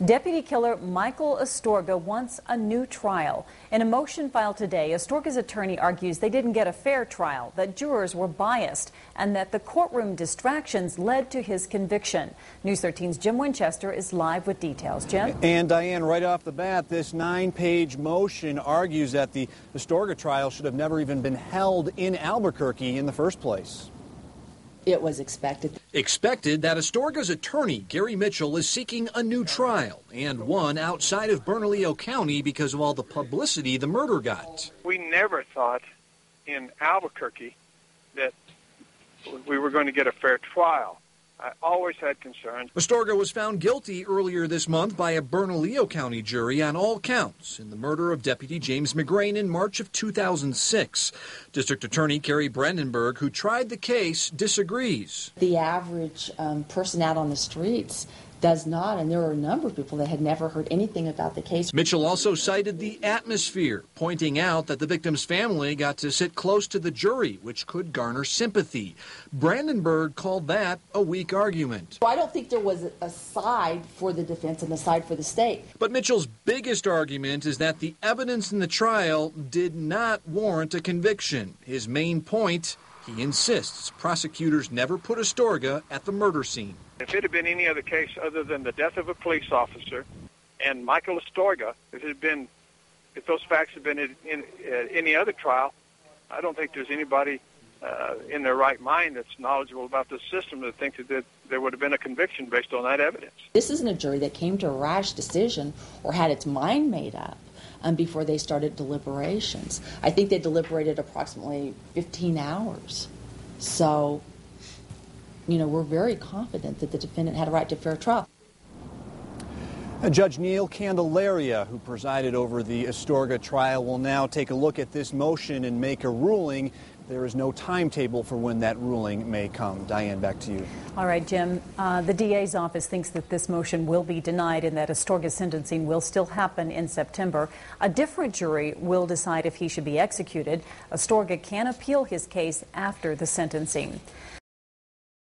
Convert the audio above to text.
Deputy killer Michael Astorga wants a new trial. In a motion filed today, Astorga's attorney argues they didn't get a fair trial, that jurors were biased, and that the courtroom distractions led to his conviction. News 13's Jim Winchester is live with details. Jim? And Diane, right off the bat, this 9-page motion argues that the Astorga trial should have never even been held in Albuquerque in the first place. It was expected. Expected that Astorga's attorney, Gary Mitchell, is seeking a new trial, and one outside of Bernalillo County because of all the publicity the murder got. We never thought in Albuquerque that we were going to get a fair trial. I always had concerns. Astorga was found guilty earlier this month by a Bernalillo County jury on all counts in the murder of Deputy James McGrain in March of 2006. District Attorney Carrie Brandenburg, who tried the case, disagrees. The average person out on the streets does not, and there are a number of people that had never heard anything about the case. Mitchell also cited the atmosphere, pointing out that the victim's family got to sit close to the jury, which could garner sympathy. Brandenburg called that a weak argument. I don't think there was a side for the defense and a side for the state. But Mitchell's biggest argument is that the evidence in the trial did not warrant a conviction. His main point, he insists prosecutors never put Astorga at the murder scene. If it had been any other case other than the death of a police officer and Michael Astorga, if those facts had been in any other trial, I don't think there's anybody in their right mind that's knowledgeable about the system that thinks that there would have been a conviction based on that evidence. This isn't a jury that came to a rash decision or had its mind made up before they started deliberations. I think they deliberated approximately 15 hours. So, we're very confident that the defendant had a right to fair trial. Judge Neil Candelaria, who presided over the Astorga trial, will now take a look at this motion and make a ruling. There is no timetable for when that ruling may come. Diane, back to you. All right, Jim. The DA's office thinks that this motion will be denied and that Astorga's sentencing will still happen in September. A different jury will decide if he should be executed. Astorga can appeal his case after the sentencing.